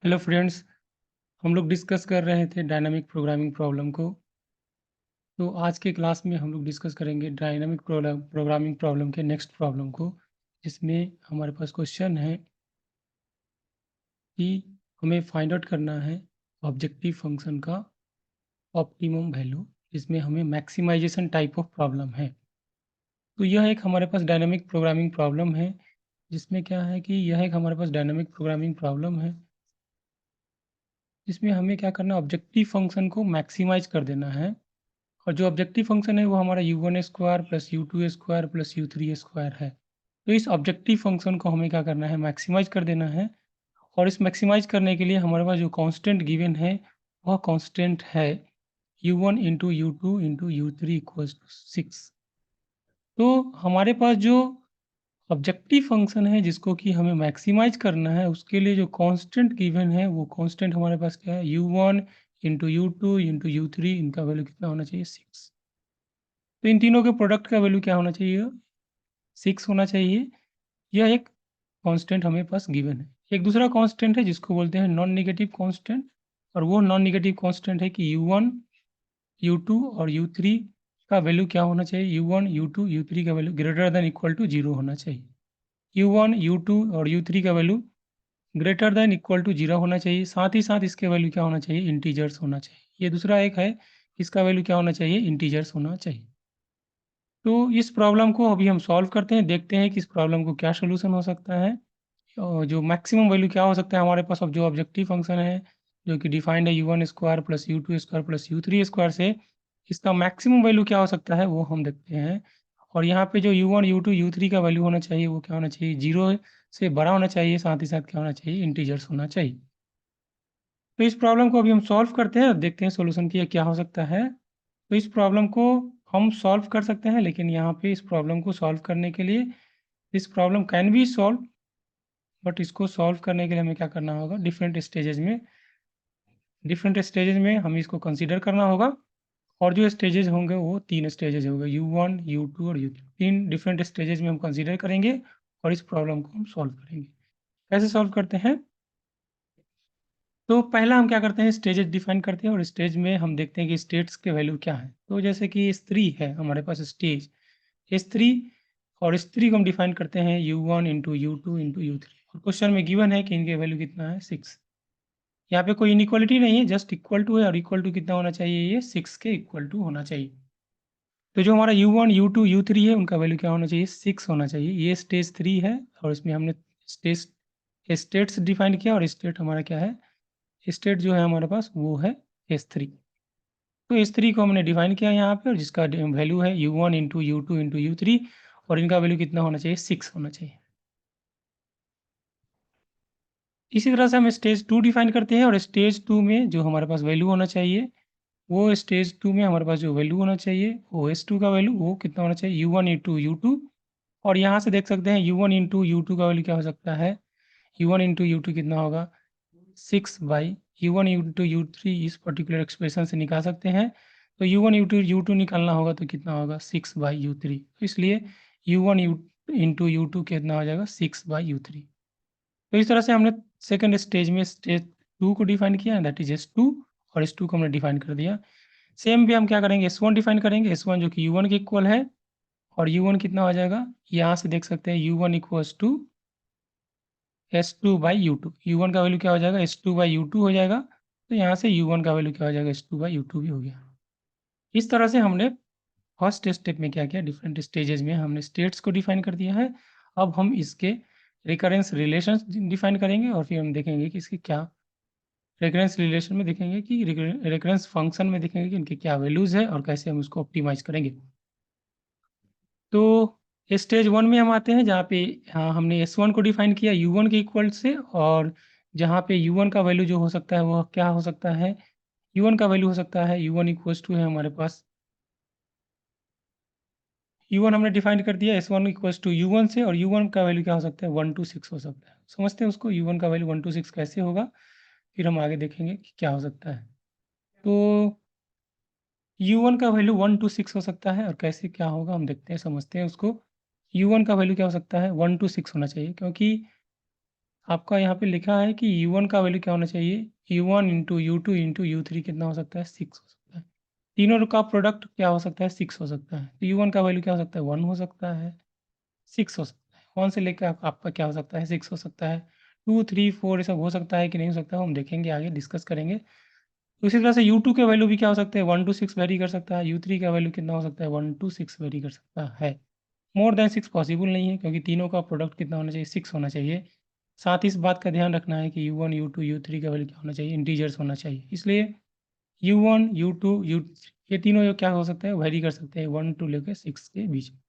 Hello friends, हम लोग discuss कर रहे थे डायनामिक प्रोग्रामिंग प्रॉब्लम को। तो आज के क्लास में हम लोग डिस्कस करेंगे डायनामिक प्रोग्रामिंग प्रॉब्लम के नेक्स्ट प्रॉब्लम को, जिसमें हमारे पास क्वेश्चन है कि हमें फाइंड आउट करना है ऑब्जेक्टिव फंक्शन का ऑप्टिमम वैल्यू, जिसमें हमें मैक्सिमाइजेशन टाइप ऑफ प्रॉब्लम है। तो यह एक हमारे पास डायनामिक प्रोग्रामिंग प्रॉब्लम है, जिसमें क्या है कि यह एक हमारे पास डायनामिक प्रोग्रामिंग प्रॉब्लम है जिसमें हमें क्या करना है, ऑब्जेक्टिव फंक्शन को मैक्सिमाइज कर देना है। और जो ऑब्जेक्टिव फंक्शन है वो हमारा u1 square plus u2 square plus u3 square है। तो इस ऑब्जेक्टिव फंक्शन को हमें क्या करना है, मैक्सिमाइज कर देना है। और इस मैक्सिमाइज करने के लिए हमारे पास जो कांस्टेंट गिवन है वह कांस्टेंट है u1 into U two into U three equals to 6। तो हमारे पास जो ऑब्जेक्टिव फंक्शन है जिसको कि हमें मैक्सिमाइज करना है, उसके लिए जो कांस्टेंट गिवन है वो कांस्टेंट हमारे पास क्या है, u1 into U two into U three, इनका वैल्यू कितना होना चाहिए, 6। तो इन तीनों के प्रोडक्ट का वैल्यू क्या होना चाहिए, 6 होना चाहिए। यह एक कांस्टेंट हमें पास गिवन है। एक दूसरा कांस्टेंट है जिसको बोलते हैं नॉन नेगेटिव कांस्टेंट, और वो नॉन नेगेटिव कांस्टेंट है कि u1 u2 और u3 का वैल्यू क्या होना चाहिए, u1 u2 u3 का value greater than equal to 0 होना चाहिए। u1 u2 और u3 का value greater than equal to 0 होना चाहिए। साथ ही साथ इसके वैल्यू क्या होना चाहिए, इंटीजर्स होना चाहिए। ये दूसरा एक है, इसका वैल्यू क्या होना चाहिए, इंटीजर्स होना चाहिए। तो इस प्रॉब्लम को अभी हम सॉल्व करते हैं, देखते हैं कि इस प्रॉब्लम को क्या सॉल्यूशन हो सकता है। और जो मैक्सिमम वैल्यू क्या हो सकता है हमारे पास, अब जो ऑब्जेक्टिव फंक्शन है जो कि डिफाइंड है u1 square plus u2 square plus u3 square से, इसका मैक्सिमम वैल्यू क्या हो सकता है वो हम देखते हैं। और यहाँ पे जो u1 u2 u3 का वैल्यू होना चाहिए वो क्या होना चाहिए, 0 से बड़ा होना चाहिए। साथ ही साथ क्या होना चाहिए, इंटीजर्स होना चाहिए। तो इस प्रॉब्लम को अभी हम सॉल्व करते हैं और देखते हैं सोल्यूशन की क्या हो सकता है। तो इस प्रॉब्लम को हम सॉल्व कर सकते हैं, लेकिन यहाँ पे इस प्रॉब्लम को सॉल्व करने के लिए, this problem can be solve, but इसको सॉल्व करने के लिए हमें क्या करना होगा, डिफरेंट स्टेजेज में हमें इसको कंसीडर करना होगा। और जो स्टेजेज होंगे वो 3 स्टेजेज होंगे, u1 u2 और u3। 3 डिफरेंट स्टेजेज में हम कंसीडर करेंगे और इस प्रॉब्लम को हम सॉल्व करेंगे। कैसे सॉल्व करते हैं, तो पहला हम क्या करते हैं, स्टेजेस डिफाइन करते हैं और स्टेज में हम देखते हैं कि स्टेट्स के वैल्यू क्या है। तो जैसे कि S3 है हमारे पास स्टेज S3, और S3 को हम डिफाइन करते हैं u1 into U two into U three. और क्वेश्चन में गिवन है कि इनके वैल्यू कितना है, 6। यहाँ पे कोई इनइक्वालिटी नहीं है, जस्ट इक्वल टू है, और इक्वल टू कितना होना चाहिए, ये 6 के इक्वल टू होना चाहिए। तो जो हमारा u1 u2 u3 है उनका वैल्यू क्या होना चाहिए, 6 होना चाहिए। ये स्टेज 3 है और इसमें हमने स्टेज स्टेट्स डिफाइन किया, और स्टेट हमारा क्या है, स्टेट जो है हमारे पास वो है S3। तो S3 को हमने डिफाइन किया यहाँ पे, और जिसका वैल्यू है u1 into U two into U three, और इनका वैल्यू कितना होना चाहिए, 6 होना चाहिए। इसी तरह से हम स्टेज 2 डिफाइन करते हैं, और स्टेज 2 में जो हमारे पास वैल्यू होना चाहिए, वो स्टेज 2 में हमारे पास जो वैल्यू होना चाहिए वो S2 का वैल्यू वो कितना होना चाहिए, u1 इंटू यू टू। और यहाँ से देख सकते हैं u1 इंटू यू टू का वैल्यू क्या हो सकता है, u1 इंटू यू टू कितना होगा, 6 by u1 into U three, इस पर्टिकुलर एक्सप्रेशन से निकाल सकते हैं। तो u1 यू टू निकालना होगा तो कितना होगा, 6 बाई यू थ्री। तो इसलिए u1 इंटू यू टू कितना हो जाएगा, 6 बाई यू थ्री। तो इस तरह से हमने सेकंड स्टेज में स्टेज 2 को डिफाइन किया, दैट इज S2। और S2 को हमने डिफाइन कर दिया। सेम भी हम क्या करेंगे, S1 डिफाइन करेंगे, S1 जो कि u1 के इक्वल है। और u1 कितना हो जाएगा, यहाँ से देख सकते हैं u1 equals to S2 by U two. u1 का वैल्यू क्या हो जाएगा, S2 बाई यू टू हो जाएगा। तो यहाँ से u1 का वैल्यू क्या हो जाएगा, S2 बाई यू टू भी हो गया। इस तरह से हमने फर्स्ट स्टेप में क्या किया, डिफरेंट स्टेजेस में हमने स्टेट्स को डिफाइन कर दिया है। अब हम इसके रिकरेंस रिलेशंस डिफाइन करेंगे, और फिर हम देखेंगे कि इसके क्या रिकरेंस रिलेशन में देखेंगे कि रिकरेंस फंक्शन में देखेंगे कि इनके क्या वैल्यूज़ है और कैसे हम उसको ऑप्टिमाइज़ करेंगे। तो स्टेज 1 में हम आते हैं, जहाँ पे हाँ, हमने S1 को डिफाइन किया u1 के इक्वल से, और जहाँ पे u1 का वैल्यू जो हो सकता है वह क्या हो सकता है, u1 का वैल्यू हो सकता है u1 इक्वल्स टू है हमारे पास, u1 हमने डिफाइन कर दिया S1 इक्वल्स टू u1 से, और u1 का वैल्यू क्या हो सकता है, 1 to 6 हो सकता है। समझते हैं उसको, u1 का वैल्यू 1 to 6 कैसे होगा, फिर हम आगे देखेंगे कि क्या हो सकता है। तो u1 का वैल्यू 1 to 6 हो सकता है, और कैसे क्या होगा हम देखते हैं, समझते हैं उसको। u1 का वैल्यू क्या हो सकता है, 1 to 6 होना चाहिए, क्योंकि आपका यहाँ पे लिखा है कि U1 का वैल्यू क्या होना चाहिए? U1 into U2 into U3 कितना हो सकता है? 6 हो सकता है। तीनों का प्रोडक्ट क्या हो सकता है? 6 हो सकता है। तो U1 का वैल्यू क्या हो सकता है? 1 हो सकता है, 6 हो सकता है। 1 से लेकर आपका क्या हो सकता है? 6 हो सकता है। 2, 3, 4 ये सब हो सकता है कि नहीं हो सकता, हम देखेंगे आगे, डिस्कस करेंगे। उसी तरह से U2 के वैल्यू भी क्या हो सकते हैं? 1 टू 6 वेरी कर सकता है। U3 का वैल्यू कितना हो सकता है? 1 टू 6 वेरी कर सकता है। मोर देन 6 पॉसिबल नहीं है, क्योंकि तीनों का प्रोडक्ट कितना होना चाहिए? 6 होना चाहिए। साथ ही इस बात का ध्यान रखना है कि U1, U2, U3 का वैल्यू क्या होना चाहिए? इंटीजर्स होना चाहिए। इसलिए U1, U2, U3 ये तीनों जो क्या हो सकते हैं? वेरी कर सकते हैं 1 टू लेके 6 के बीच में।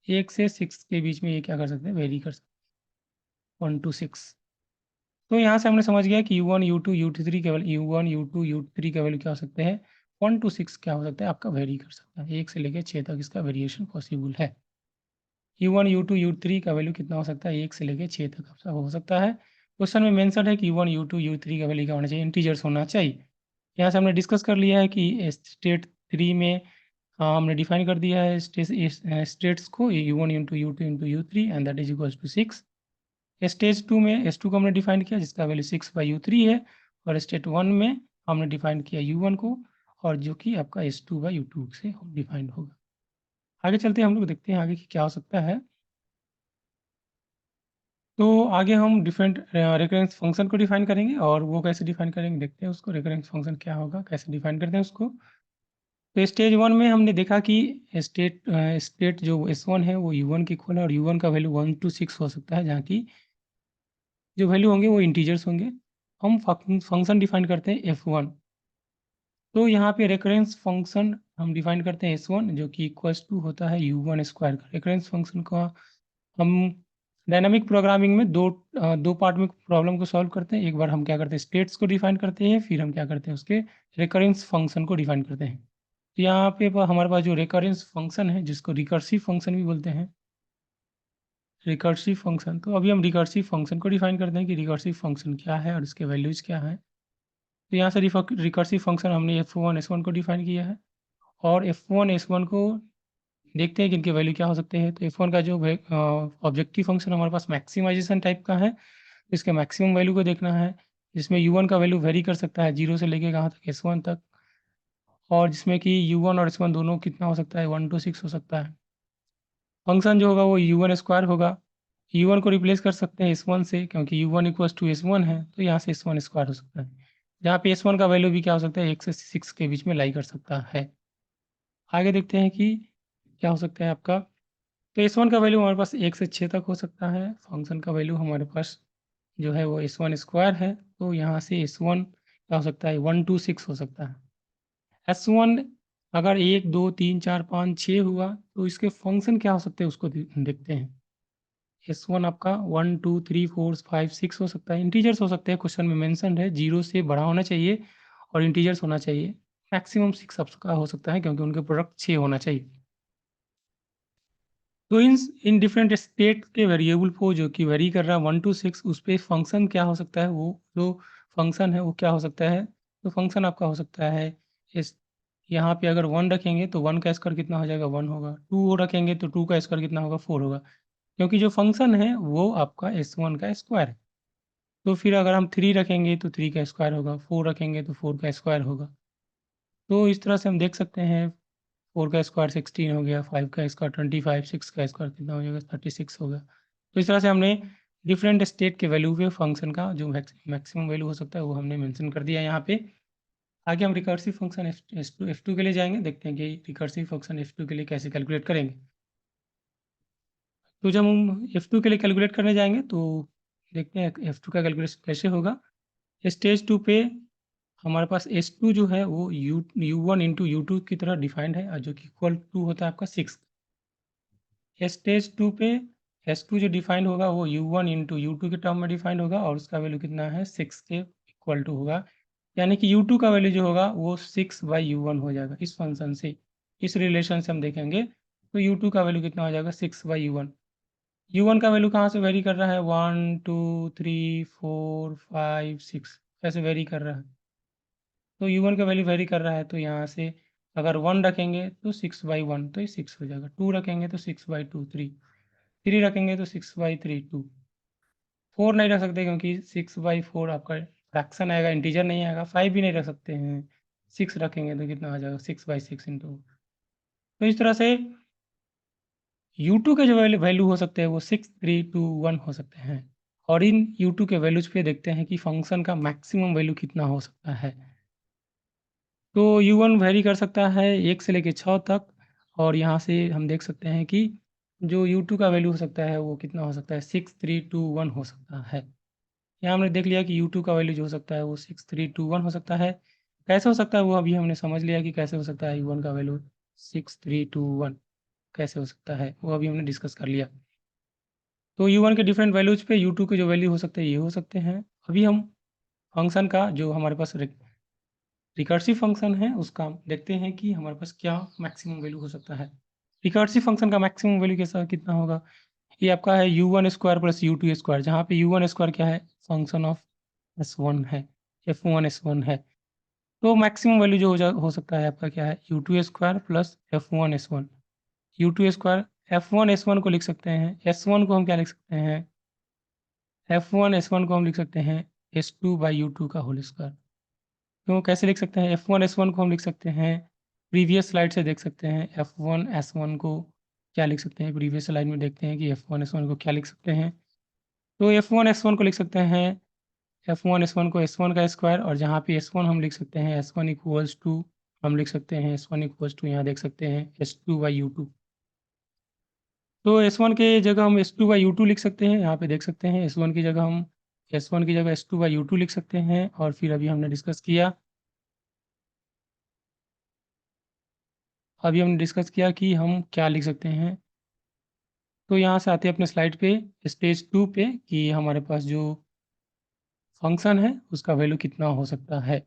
1 से 6 के बीच में ये क्या कर सकते हैं? वेरी कर सकते हैं 1 टू 6। तो यहाँ से हमने समझ गया कि U1, U2, U3 केवल U1, U2, U3 का वैल्यू क्या हो सकते हैं? 1 टू 6 क्या हो सकता है? आपका वेरी कर सकता है। 1 से लेके 6 तक इसका वेरिएशन पॉसिबल है। U1, U2, U3 का वैल्यू कितना हो सकता है? 1 से लेके 6 तक आपका हो सकता है। क्वेश्चन में मेंशन है कि U1, U2, U3 का वैल्यू क्या होना चाहिए? इंटीजर्स होना चाहिए। यहाँ से हमने डिस्कस कर लिया है कि स्टेट 3 में हमने डिफाइन कर दिया है स्टेट्स को U1 into U2 into U3 and that is equals to 6। Stage 2 में S2 को हमने डिफाइन किया जिसका वैल्यू 6/U3 है, और स्टेट 1 में हमने डिफाइन किया U1 को, और जो कि आपका S2/U2 से डिफाइंड होगा। आगे चलते हैं, हम लोग देखते हैं आगे की क्या हो सकता है। तो आगे हम डिफरेंट रिकरेंस फंक्शन को डिफाइन करेंगे, और वो कैसे डिफाइन करेंगे देखते हैं उसको। रिकरेंस फंक्शन क्या होगा, कैसे डिफाइन करते हैं उसको। तो स्टेज 1 में हमने देखा कि स्टेट जो S1 है वो U1 के इक्वल है, और U1 का वैल्यू 1 टू 6 हो सकता है, जहाँ की जो वैल्यू होंगे वो इंटीजर्स होंगे। हम फंक्शन डिफाइन करते हैं F1। तो यहाँ पे रेकरेंस फंक्शन हम डिफाइन करते हैं S1, जो कि इक्वल्स टू होता है U1 स्क्वायर का। रेकरेंस फंक्शन का हम डायनामिक प्रोग्रामिंग में दो पार्ट में प्रॉब्लम को सॉल्व करते हैं। एक बार हम क्या करते हैं? स्टेट्स को डिफाइन करते हैं, फिर हम क्या करते हैं? उसके रेकरेंस फंक्शन को डिफाइन करते हैं। तो यहाँ पे हमारे पास जो रेकरेंस फंक्शन है, जिसको रिकर्सिव फंक्शन भी बोलते हैं, रिकर्सिव फंक्शन। तो अभी हम रिकर्सिव फंक्शन को डिफाइन करते हैं कि रिकर्सिव फंक्शन क्या है और इसके वैल्यूज क्या है। तो यहाँ से रिकर्सिव फंक्शन हमने F1 S1 को डिफाइन किया है, और F1 S1 को देखते हैं कि इनके वैल्यू क्या हो सकते हैं। तो F1 का जो ऑब्जेक्टिव फंक्शन हमारे पास मैक्सिमाइजेशन टाइप का है, इसके मैक्सिमम वैल्यू को देखना है, जिसमें U1 का वैल्यू वेरी कर सकता है 0 से लेके कहाँ तक? S1 तक, और जिसमें कि U1 और S1 दोनों कितना हो सकता है? 1 टू 6 हो सकता है। फंक्शन जो होगा वो U1 स्क्वायर होगा। U1 को रिप्लेस कर सकते हैं S1 से, क्योंकि U1 इक्वल्स टू S1 है, तो यहाँ से S1 स्क्वायर हो सकता है, जहाँ पे S1 का वैल्यू भी क्या हो सकता है? 1 से 6 के बीच में लाई कर सकता है। आगे देखते हैं कि क्या हो सकता है आपका। तो S1 का वैल्यू हमारे पास 1 से 6 तक हो सकता है। फंक्शन का वैल्यू हमारे पास जो है वो S1 स्क्वायर है, तो यहाँ से S1 क्या हो सकता है? 1 टू 6 हो सकता है। S1 अगर 1, 2, 3, 4, 5, 6 हुआ, तो इसके फंक्शन क्या हो सकते हैं उसको देखते हैं। S1 आपका 1, 2, 3, 4, 5, 6 हो सकता है। इंटीजर्स हो सकते हैं, क्वेश्चन में मेंशन है 0 से बड़ा होना चाहिए और इंटीजर्स होना चाहिए। मैक्सिमम 6 आपका हो सकता है, क्योंकि उनके प्रोडक्ट 6 होना चाहिए। तो इन डिफरेंट स्टेट के वेरिएबल को जो कि वेरी कर रहा है 1 टू 6, उस पे फंक्शन क्या हो सकता है? वो जो फंक्शन है वो क्या हो सकता है? तो फंक्शन आपका हो सकता है इस यहाँ पे अगर 1 रखेंगे तो 1 का स्क्वायर कितना हो जाएगा? 1 होगा। 2 रखेंगे तो 2 का स्क्वायर कितना होगा? 4 होगा, क्योंकि जो फंक्शन है वो आपका S1 का स्क्वायर है। तो फिर अगर हम 3 रखेंगे तो 3 का स्क्वायर होगा, 4 रखेंगे तो 4 का स्क्वायर होगा। तो इस तरह से हम देख सकते हैं 4 का स्क्वायर 16 हो गया, 5 का स्क्वायर 25, 6 का स्क्वायर कितना हो जाएगा? 36 होगा। तो इस तरह से हमने डिफरेंट स्टेट के वैल्यू पे फंक्शन का जो मैक्सिमम वैल्यू हो सकता है वो हमने मेंशन कर दिया यहाँ पे। आगे हम रिकर्सिव फंक्शन F2 के लिए जाएंगे, देखते हैं कि रिकर्सिव फंक्शन F2 के लिए कैसे कैलकुलेट करेंगे। तो जब हम F2 के लिए कैलकुलेट करने जाएंगे तो देखते हैं F2 का कैलकुलेशन कैसे होगा। स्टेज 2 पे हमारे पास S2 जो है वो U1 इंटू U2 की तरह डिफाइंड है, और जो कि इक्वल टू होता है आपका 6। स्टेज 2 पे S2 जो डिफाइंड होगा वो U1 इंटू U2 के टर्म में डिफाइंड होगा, और उसका वैल्यू कितना है? 6 के इक्वल टू होगा। यानी कि U2 का वैल्यू जो होगा वो 6/U1 हो जाएगा इस फंक्शन से। इस रिलेशन से हम देखेंगे तो U2 का वैल्यू कितना हो जाएगा? 6/U1। U1 का वैल्यू कहाँ से वेरी कर रहा है? 1, 2, 3, 4, 5, 6 ऐसे वेरी कर रहा है। तो U1 का वैल्यू वेरी कर रहा है, तो यहाँ से अगर 1 रखेंगे तो 6/1, तो ये 6 हो जाएगा। 2 रखेंगे तो 6/2, 3 रखेंगे तो 6/3, 2। 4 नहीं रख सकते क्योंकि 6/4 आपका फ्रैक्शन आएगा, इंटीजर नहीं आएगा। 5 भी नहीं रख सकते हैं, 6 रखेंगे तो कितना आ जाएगा 6/6 इंटू। तो इस तरह से U2 के जो वैल्यू हो सकते हैं वो 6, 3, 2, 1 हो सकते हैं। और इन U2 के वैल्यूज़ पे देखते हैं कि फंक्शन का मैक्सिमम वैल्यू कितना हो सकता है। तो U1 वेरी कर सकता है 1 से लेके 6 तक, और यहाँ से हम देख सकते हैं कि जो U2 का वैल्यू हो सकता है वो कितना हो सकता है 6, 3, 2, 1 हो सकता है। यहाँ हमने देख लिया कि U2 का वैल्यू जो हो सकता है वो 6, 3, 2, 1 हो सकता है। कैसे हो सकता है वो अभी हमने समझ लिया कि कैसे हो सकता है U1 का वैल्यू 6, 3, 2, 1 कैसे हो सकता है, वो अभी हमने डिस्कस कर लिया। तो U1 के डिफरेंट वैल्यूज़ पे U2 के जो वैल्यू हो सकते हैं ये हो सकते हैं। अभी हम फंक्शन का जो हमारे पास रिकर्सिव फंक्शन है उसका देखते हैं कि हमारे पास क्या मैक्सिमम वैल्यू हो सकता है। रिकर्सिव फंक्शन का मैक्सिमम वैल्यू कैसा कितना होगा? ये आपका है U1 square plus U2 square, जहाँ पे U1 स्क्वायर क्या है? फंक्शन ऑफ S1 है, F1 S1 है। तो मैक्सिमम वैल्यू जो हो सकता है आपका क्या है? U2 square plus F1 S1। U2 square F1 S1 को लिख सकते हैं, S1 को हम क्या लिख सकते हैं? F1 S1 को हम लिख सकते हैं S2/U2 का होल स्क्वायर। क्यों कैसे लिख सकते हैं? F1 S1 को हम लिख सकते हैं, प्रीवियस स्लाइड से देख सकते हैं F1 S1 को क्या लिख सकते हैं, प्रीवियस स्लाइड में देखते हैं कि F1 S1 को क्या लिख सकते हैं। तो F1 S1 को लिख सकते हैं, F1 S1 को S1 का स्क्वायर, और जहाँ पे S1 हम लिख सकते हैं S1 इक्वल्स टू, हम लिख सकते हैं S1 इक्वल्स टू, यहाँ देख सकते हैं S2/U2। तो S1 के जगह हम S2/U2 लिख सकते हैं, यहाँ पे देख सकते हैं S1 की जगह हम S1 की जगह S2/U2 लिख सकते हैं। और फिर अभी हमने डिस्कस किया कि हम क्या लिख सकते हैं। तो यहाँ से आते हैं अपने स्लाइड पे, स्टेज 2 पे, कि हमारे पास जो फंक्शन है उसका वैल्यू कितना हो सकता है।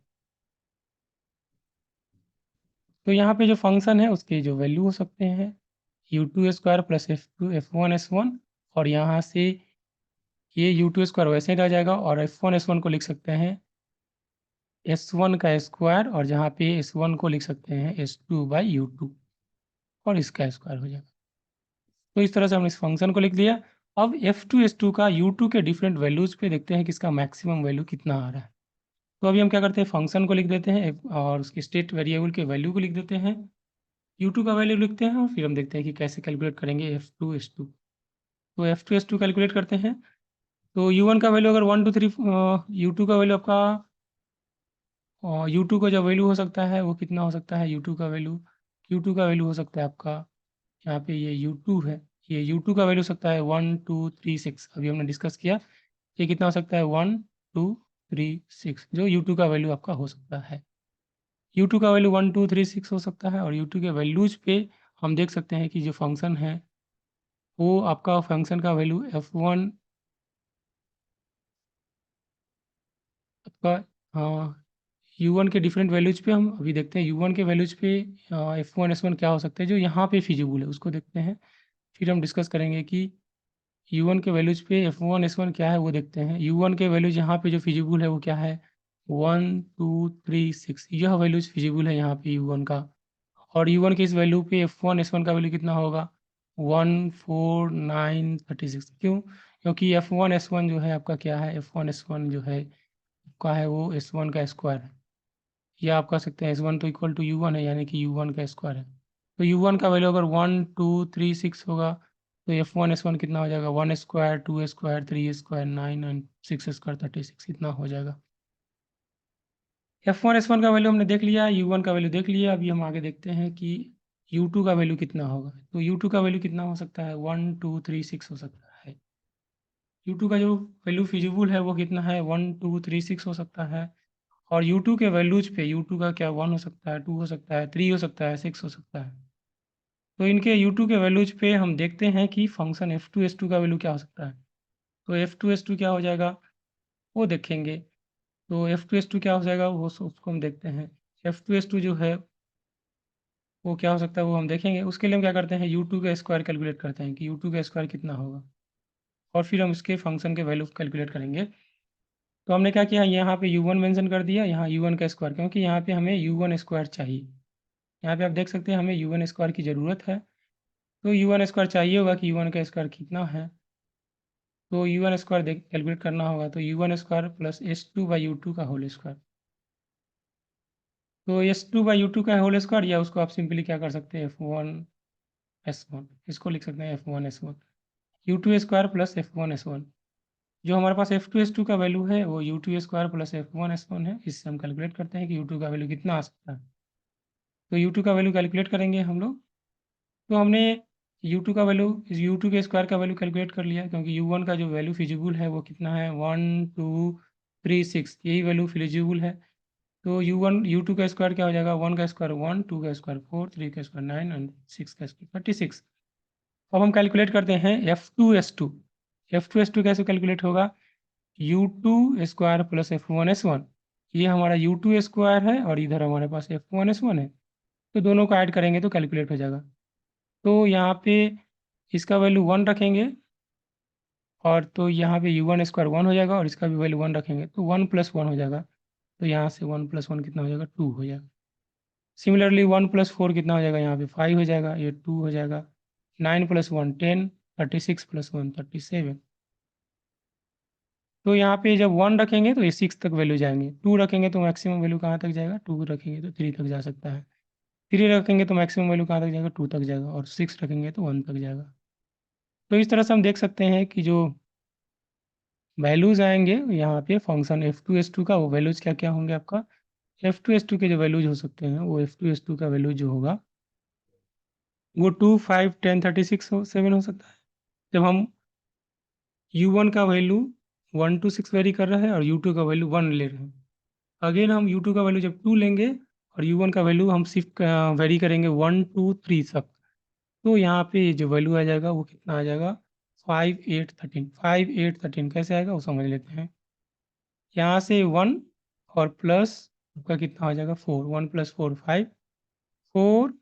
तो यहाँ पे जो फंक्शन है उसके जो वैल्यू हो सकते हैं U2 square plus F1 S1, और यहाँ से ये U2 स्क्वायर वैसे ही रह जाएगा, और F1 S1 को लिख सकते हैं S1 का स्क्वायर, और जहाँ पे S1 को लिख सकते हैं S2/U2, और इसका स्क्वायर हो जाएगा। तो इस तरह से हमने इस फंक्शन को लिख दिया। अब F2 S2 का U2 के डिफरेंट वैल्यूज़ पे देखते हैं कि इसका मैक्सिमम वैल्यू कितना आ रहा है। तो अभी हम क्या करते हैं, फंक्शन को लिख देते हैं और उसके स्टेट वेरिएबल के वैल्यू को लिख देते हैं। U2 का वैल्यू लिखते हैं और फिर हम देखते हैं कि कैसे कैलकुलेट करेंगे F2 S2। तो F2 S2 कैलकुलेट करते हैं। तो U1 का वैल्यू अगर 1, 2, 3, U2 का वैल्यू आपका, U2 का जो वैल्यू हो सकता है वो कितना हो सकता है? U2 का वैल्यू हो सकता है आपका, यहाँ पे ये U2 है, ये U2 का वैल्यू हो सकता है 1, 2, 3, 6। अभी हमने डिस्कस किया ये कितना हो सकता है 1, 2, 3, 6, जो U2 का वैल्यू आपका हो सकता है। U2 का वैल्यू 1, 2, 3, 6 हो सकता है, और U2 के वैल्यूज़ पे हम देख सकते हैं कि जो फंक्शन है वो आपका फंक्शन का वैल्यू F1 आपका, U1 के डिफरेंट वैल्यूज़ पे हम अभी देखते हैं। U1 के वैल्यूज़ पे F1 S1 क्या हो सकता है जो यहाँ पे फिजिबल है उसको देखते हैं। फिर हम डिस्कस करेंगे कि U1 के वैल्यूज़ पे F1 S1 क्या है वो देखते हैं। U1 के वैल्यूज़ यहाँ पे जो फिजिबल है वो क्या है? 1, 2, 3, 6, यह वैल्यूज़ फिजिबल है यहाँ पे U1 का। और U1 की इस वैल्यू पे F1 S1 का वैल्यू कितना होगा? 1, 4, 9, 36। क्यों? क्योंकि F1 S1 जो है आपका क्या है? F1 S1 जो है आपका है वो S1 का स्क्वायर है, या आप कह सकते हैं S1 तो इक्वल टू U1 है, यानी कि U1 का स्क्वायर है। तो U1 का वैल्यू अगर 1, 2, 3, 6 होगा तो F1 S1 कितना हो जाएगा? 1 square, 2 square, 3 square, 9 and 6 square, 36 इतना हो जाएगा। F1 S1 का वैल्यू हमने देख लिया, U1 का वैल्यू देख लिया। अभी हम आगे देखते हैं कि U2 का वैल्यू कितना होगा। तो U2 का वैल्यू कितना हो सकता है? 1, 2, 3, 6 हो सकता है। U2 का जो वैल्यू फिजिबल है वो कितना है? 1, 2, 3, 6 हो सकता है। और U2 के वैल्यूज पे U2 का क्या 1 हो सकता है, 2 हो सकता है, 3 हो सकता है, 6 हो सकता है। तो इनके U2 के वैल्यूज पे हम देखते हैं कि फंक्शन F2 S2 का वैल्यू क्या हो सकता है। तो F2 S2 क्या हो जाएगा वो देखेंगे। तो F2 S2 क्या हो जाएगा वो उसको हम देखते हैं। F2 S2 जो है वो क्या हो सकता है वो हम देखेंगे। उसके लिए हम क्या करते हैं, U2 का स्क्वायर कैलकुलेट करते हैं कि U2 का स्क्वायर कितना होगा, और फिर हम इसके फंक्शन के वैल्यू कैलकुलेट करेंगे। तो हमने क्या किया, यहाँ पे U1 मेंशन कर दिया, यहाँ U1 का स्क्वायर, क्योंकि यहाँ पे हमें U1 स्क्वायर चाहिए। यहाँ पे आप देख सकते हैं हमें U1 स्क्वायर की ज़रूरत है। तो U1 स्क्वायर चाहिए होगा कि U1 का स्क्वायर कितना है। तो u1 स्क्वायर देख कैलकुलेट करना होगा, तो u1 स्क्वायर प्लस s2/u2 का होल स्क्वायर। तो s2/u2 का होल स्क्वायर, या उसको आप सिंपली क्या कर सकते हैं, f1 s1, इसको लिख सकते हैं f1 s1, u2 square plus f1 s1। जो हमारे पास f2 s2 का वैल्यू है वो u2 square plus f1 s1 है। इससे हम कैलकुलेट करते हैं कि u2 का वैल्यू कितना आ सकता है। तो u2 का वैल्यू कैलकुलेट करेंगे हम लोग। तो हमने u2 का वैल्यू, u2 के स्क्वायर का वैल्यू कैलकुलेट कर लिया, क्योंकि u1 का जो वैल्यू फिजिबल है वो कितना है, 1 2 3 6, यही वैल्यू फिजिबल है। तो u2 का स्क्वायर क्या हो जाएगा, 1 का स्क्वायर 1, 2 का स्क्वायर 4, 3 का स्क्वायर 9 एंड 6 का स्क्वायर 36। अब हम कैलकुलेट करते हैं f2s2। f2s2 कैसे कैलकुलेट होगा, u2 square plus f1 s1। ये हमारा u2 स्क्वायर है और इधर हमारे पास f1 s1 है, तो दोनों को ऐड करेंगे तो कैलकुलेट हो जाएगा। तो यहाँ पे इसका वैल्यू 1 रखेंगे, और तो यहाँ पे u1 स्क्वायर 1 हो जाएगा, और इसका भी वैल्यू 1 रखेंगे तो 1 + 1 हो जाएगा। तो यहाँ से 1 + 1 कितना हो जाएगा, 2 हो जाएगा। सिमिलरली 1 + 4 कितना हो जाएगा, यहाँ पे 5 हो जाएगा, ये 2 हो जाएगा। 9 + 1 10, 36 + 1 37। तो यहाँ पे जब 1 रखेंगे तो ये 6 तक वैल्यू जाएंगे, 2 रखेंगे तो मैक्सिमम वैल्यू कहाँ तक जाएगा, 2 रखेंगे तो 3 तक जा सकता है, 3 रखेंगे तो मैक्सिमम वैल्यू कहाँ तक जाएगा, 2 तक जाएगा, और 6 रखेंगे तो 1 तक जाएगा। तो इस तरह से हम देख सकते हैं कि जो वैल्यूज़ आएंगे यहाँ पे फंक्शन f2s2 का, वो वैल्यूज़ क्या क्या होंगे आपका, f2s2 के जो वैल्यूज हो सकते हैं वो f2s2 का वैल्यू जो होगा वो 2 5 10 36 7 हो सकता है। जब हम u1 का वैल्यू 1 to 6 वेरी कर रहे हैं और u2 का वैल्यू 1 ले रहे हैं। अगेन हम u2 का वैल्यू जब 2 लेंगे और u1 का वैल्यू हम सिर्फ वेरी करेंगे 1 2 3 तक, तो यहाँ पे जो वैल्यू आ जाएगा वो कितना आ जाएगा, 5 8 13। 5 8 13 कैसे आएगा वो समझ लेते हैं। यहाँ से 1 और प्लस आपका कितना हो जाएगा, 4, 1 + 4 5, 4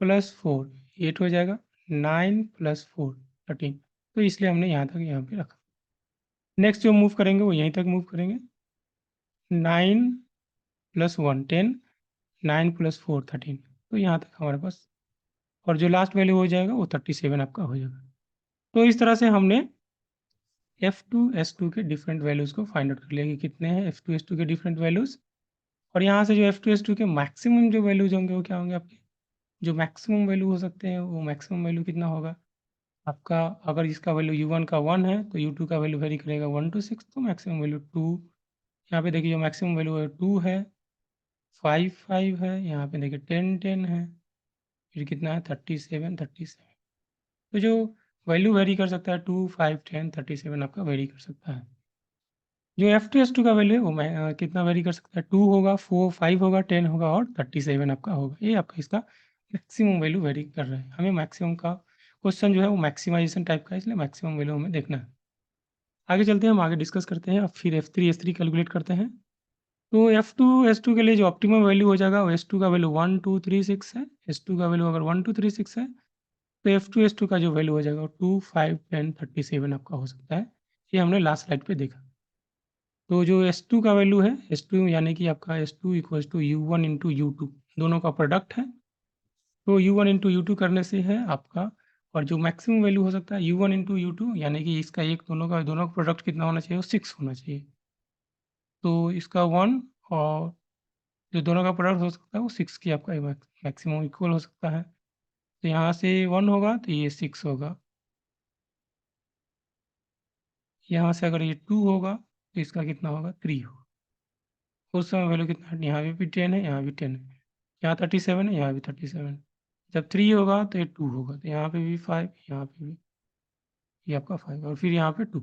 + 4 8 हो जाएगा, 9 + 4 13। तो इसलिए हमने यहाँ तक यहाँ पे रखा। नेक्स्ट जो मूव करेंगे वो यहीं तक मूव करेंगे, 9 + 1 10, 9 + 4 13। तो यहाँ तक हमारे पास, और जो लास्ट वैल्यू हो जाएगा वो 37 आपका हो जाएगा। तो इस तरह से हमने f2s2 के डिफरेंट वैल्यूज़ को फाइंड आउट कर लिया कि कितने हैं f2s2 के डिफरेंट वैल्यूज़। और यहाँ से जो f2s2 के मैक्सिमम जो वैल्यूज़ होंगे वो क्या होंगे आपके, जो मैक्सिमम वैल्यू हो सकते हैं वो मैक्सिमम वैल्यू कितना होगा आपका, अगर इसका वैल्यू u1 का 1 है तो u2 का वैल्यू वेरी करेगा 1 to 6, तो मैक्सिमम वैल्यू 2। यहाँ पे देखिए जो मैक्सिमम वैल्यू है 2 है, 5 5 है, यहाँ पे देखिए 10 10 है, फिर कितना है 37 37। तो जो वैल्यू वेरी कर सकता है 2 5 10 37 आपका वेरी कर सकता है। जो f2s2 का वैल्यू है वो कितना वेरी कर सकता है, 2 होगा, 4 5 होगा, 10 होगा और 37 आपका होगा। ये आपका इसका मैक्सिमम वैल्यू वेरी कर रहा है। हमें मैक्सिमम का क्वेश्चन जो है वो मैक्सिमाइजेशन टाइप का है, इसलिए मैक्सिमम वैल्यू हमें देखना है। आगे चलते हैं, हम आगे डिस्कस करते हैं, अब फिर f3 s3 कैलकुलेट करते हैं। तो f2 s2 के लिए जो ऑप्टिमम वैल्यू हो जाएगा वो s2 का वैल्यू 1 2 3 6 है। s2 का वैल्यू अगर 1 2 3 6 है तो f2 s2 का जो वैल्यू हो जाएगा वो 2 5 10 37 आपका हो सकता है। ये हमने लास्ट स्लाइड पे देखा। तो जो S2 का वैल्यू है, S2 यानी कि आपका S2 = U1 × U2, दोनों का प्रोडक्ट है। तो U1 × U2 करने से है आपका, और जो मैक्सिमम वैल्यू हो सकता है U1 × U2, यानी कि इसका एक दोनों का प्रोडक्ट कितना होना चाहिए, वो 6 होना चाहिए। तो इसका 1 और जो दोनों का प्रोडक्ट हो सकता है वो 6 की आपका मैक्सिमम इक्वल हो सकता है। तो यहाँ से 1 होगा तो ये 6 होगा, यहाँ से अगर ये 2 होगा तो इसका कितना होगा, 3 होगा। उस समय वैल्यू कितना है, यहाँ भी 10 है, यहाँ भी 10 है, यहाँ 37 है, यहाँ भी 37। जब 3 होगा तो ये 2 होगा, तो यहाँ पे भी 5, यहाँ पे भी ये आपका 5, और फिर यहाँ पे 2।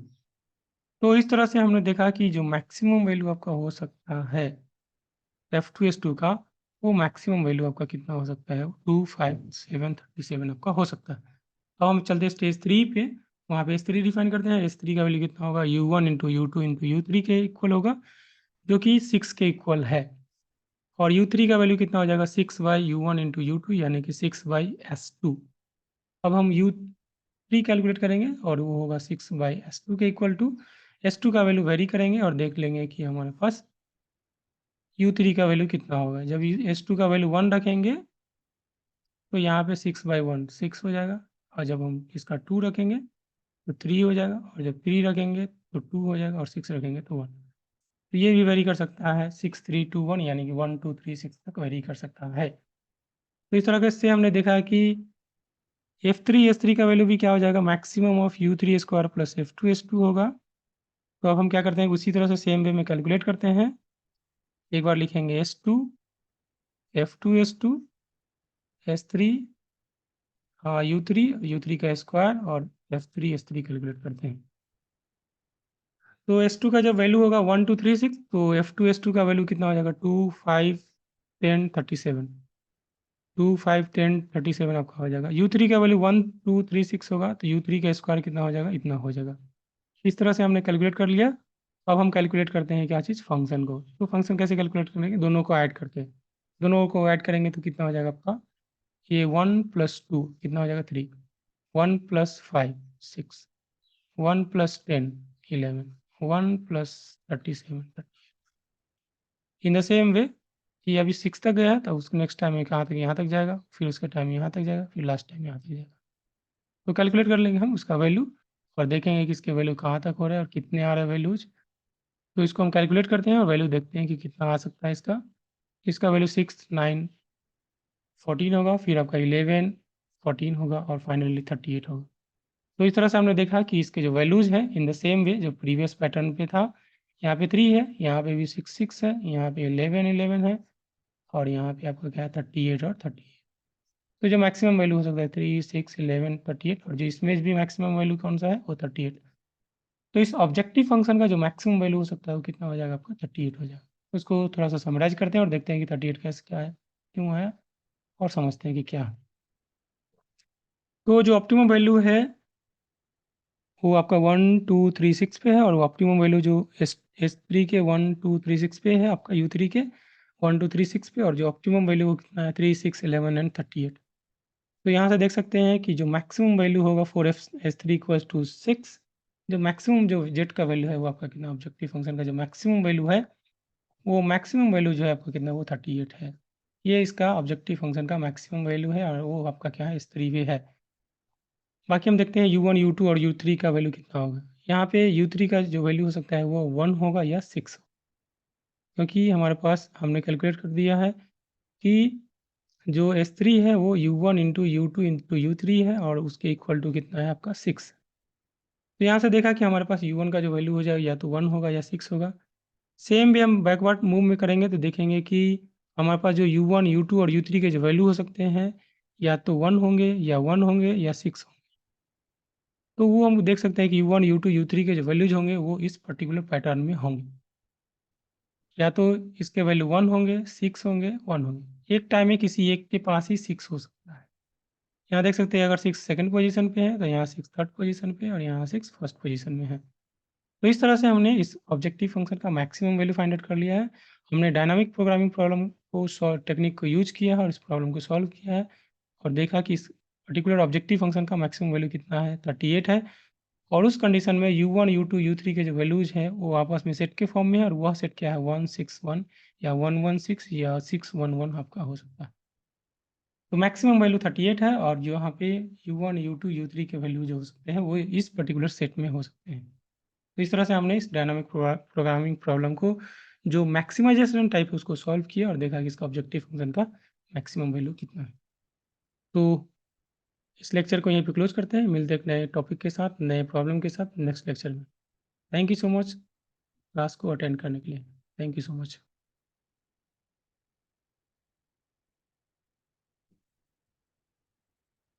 तो इस तरह से हमने देखा कि जो मैक्सिमम वैल्यू आपका हो सकता है f2s2 का, वो मैक्सिमम वैल्यू आपका कितना हो सकता है, 2 5 7 37 आपका हो सकता है। अब हम चलते हैं स्टेज 3 पे, वहाँ पे S3 डिफाइन करते हैं। S3 का वैल्यू कितना होगा, U1 × U2 × U3 के इक्वल होगा, जो कि 6 के इक्वल है। और U3 का वैल्यू कितना हो जाएगा, 6/U1 × U2, यानी कि 6/S2। अब हम U3 कैलकुलेट करेंगे और वो होगा 6/S2 के इक्वल टू। S2 का वैल्यू वेरी करेंगे और देख लेंगे कि हमारे पास U3 का वैल्यू कितना होगा। जब S2 का वैल्यू 1 रखेंगे तो यहाँ पे 6/1 6 हो जाएगा, और जब हम इसका 2 रखेंगे तो 3 हो जाएगा, और जब 3 रखेंगे तो 2 हो जाएगा, और 6 रखेंगे तो 1। तो ये भी वेरी कर सकता है, 6 3 2 1, यानी कि 1 2 3 6 तक वेरी कर सकता है। तो इस तरह से हमने देखा कि F3 S3 का वैल्यू भी क्या हो जाएगा, maximum of U3 square plus F2 S2 होगा। तो अब हम क्या करते हैं, उसी तरह से सेम वे में कैलकुलेट करते हैं। एक बार लिखेंगे S2 F2 S2 S3 U3 का स्क्वायर और F3 S3 कैलकुलेट करते हैं। तो S2 का जब वैल्यू होगा 1 2 3 6, तो F2 S2 का वैल्यू कितना हो जाएगा, 2 5 10 37, 2 5 10 37 आपका हो जाएगा। U3 का वैल्यू 1 2 3 6 होगा, तो U3 का स्क्वायर कितना हो जाएगा, इतना हो जाएगा। इस तरह से हमने कैलकुलेट कर लिया। अब हम कैलकुलेट करते हैं क्या चीज़, फंक्शन को। तो फंक्शन कैसे कैलकुलेट करेंगे, दोनों को ऐड करके। दोनों को ऐड करेंगे तो कितना हो जाएगा आपका, ये 1 + 2 कितना हो जाएगा, 3, 1 + 5 6, 1 + 10 11, 1 + 37 इन द सेम वे। ये अभी 6 तक गया तो उसको नेक्स्ट टाइम ये कहाँ तक, यहाँ तक जाएगा, फिर उसका टाइम यहाँ तक जाएगा, फिर लास्ट टाइम यहाँ तक जाएगा। तो कैलकुलेट कर लेंगे हम उसका वैल्यू, और देखेंगे कि इसके वैल्यू कहाँ तक हो रहा है और कितने आ रहे हैं वैल्यूज। तो इसको हम कैलकुलेट करते हैं और वैल्यू देखते हैं कि कितना आ सकता है इसका। इसका वैल्यू 6 9 14 होगा, फिर आपका 11 14 होगा, और फाइनली 38 होगा। तो इस तरह से हमने देखा कि इसके जो वैल्यूज़ हैं इन द सेम वे जो प्रीवियस पैटर्न पे था, यहाँ पे 3 है, यहाँ पे भी 6 6 है, यहाँ पे 11 11 है, और यहाँ पे आपका क्या है 38 और 38। तो जो मैक्सिमम वैल्यू हो सकता है 3 6 11 38, और जो इसमें भी मैक्सिमम वैल्यू कौन सा है, वो 38। तो इस ऑब्जेक्टिव फंक्शन का जो मैक्सिमम वैल्यू हो सकता है वो कितना हो जाएगा आपका, 38 हो जाएगा। तो इसको थोड़ा सा समराइज करते हैं और देखते हैं कि 38 कैसे क्या है, क्यों है, और समझते हैं कि क्या है। तो जो ऑप्टिमम वैल्यू है वो आपका 1 2 3 6 पे है, और ऑप्टिमम वैल्यू जो S3 के 1 2 3 6 पे है, आपका U3 के 1 2 3 6 पे, और जो ऑप्टिमम वैल्यू वो कितना है, 3 6 11 एंड 38। तो यहाँ से देख सकते हैं कि जो मैक्सिमम वैल्यू होगा फॉर S3 इक्वल्स टू 6, जो मैक्सिमम जो जेड का वैल्यू है वो आपका कितना, ऑब्जेक्टिव फंक्शन का जो मैक्सिमम वैल्यू है, वो मैक्सिमम वैल्यू जो है आपका कितना, वो 38 है। ये इसका ऑब्जेक्टिव फंक्शन का मैक्सिमम वैल्यू है, और वो आपका क्या है, S3 वे है। बाकी हम देखते हैं U1 U2 और U3 का वैल्यू कितना होगा। यहाँ पे U3 का जो वैल्यू हो सकता है वो 1 होगा या 6, क्योंकि हमारे पास हमने कैलकुलेट कर दिया है कि जो S3 है वो U1 into U2 into U3 है, और उसके इक्वल टू कितना है आपका 6। तो यहाँ से देखा कि हमारे पास U1 का जो वैल्यू हो जाएगा या तो 1 होगा या 6 होगा। सेम भी हम बैकवर्ड मूव में करेंगे तो देखेंगे कि हमारे पास जो U1 U2 और U3 के जो वैल्यू हो सकते हैं, या तो 1 होंगे या 1 होंगे या 6 होंगे। तो वो हम देख सकते हैं कि U1 U2 U3 के जो वैल्यूज होंगे वो इस पर्टिकुलर पैटर्न में होंगे, या तो इसके वैल्यू 1 होंगे, 6 होंगे, 1 होंगे। एक टाइम में किसी एक के पास ही 6 हो सकता है। यहाँ देख सकते हैं अगर 6 सेकंड पोजीशन पे है तो यहाँ 6 थर्ड पोजीशन पे है, और यहाँ 6 फर्स्ट पोजीशन में है। तो इस तरह से हमने इस ऑब्जेक्टिव फंक्शन का मैक्सिमम वैल्यू फाइंड आउट कर लिया है। हमने डायनामिक प्रोग्रामिंग प्रॉब्लम को सॉल्व टेक्निक को यूज किया है और इस प्रॉब्लम को सॉल्व किया है, और देखा कि इस पर्टिकुलर ऑब्जेक्टिव फंक्शन का मैक्सिमम वैल्यू कितना है, 38 है। और उस कंडीशन में U1 U2 U3 के जो वैल्यूज हैं वो आपस में सेट के फॉर्म में है, और वह सेट क्या है, 161 या 116 या 611 आपका हो सकता है। तो मैक्सिमम वैल्यू 38 है, और जो यहाँ पे U1 U2 U3 के वैल्यू जो हो सकते हैं वो इस पर्टिकुलर सेट में हो सकते हैं। तो इस तरह से हमने इस डायनामिक प्रोग्रामिंग प्रॉब्लम को जो मैक्सिमाइजेशन टाइप है उसको सॉल्व किया, और देखा कि इसका ऑब्जेक्टिव फंक्शन का मैक्सिमम वैल्यू कितना है। तो इस लेक्चर को यहीं पे क्लोज करते हैं, मिलते हैं एक नए टॉपिक के साथ, नए प्रॉब्लम के साथ नेक्स्ट लेक्चर में। Thank you so much class को अटेंड करने के लिए। Thank you so much.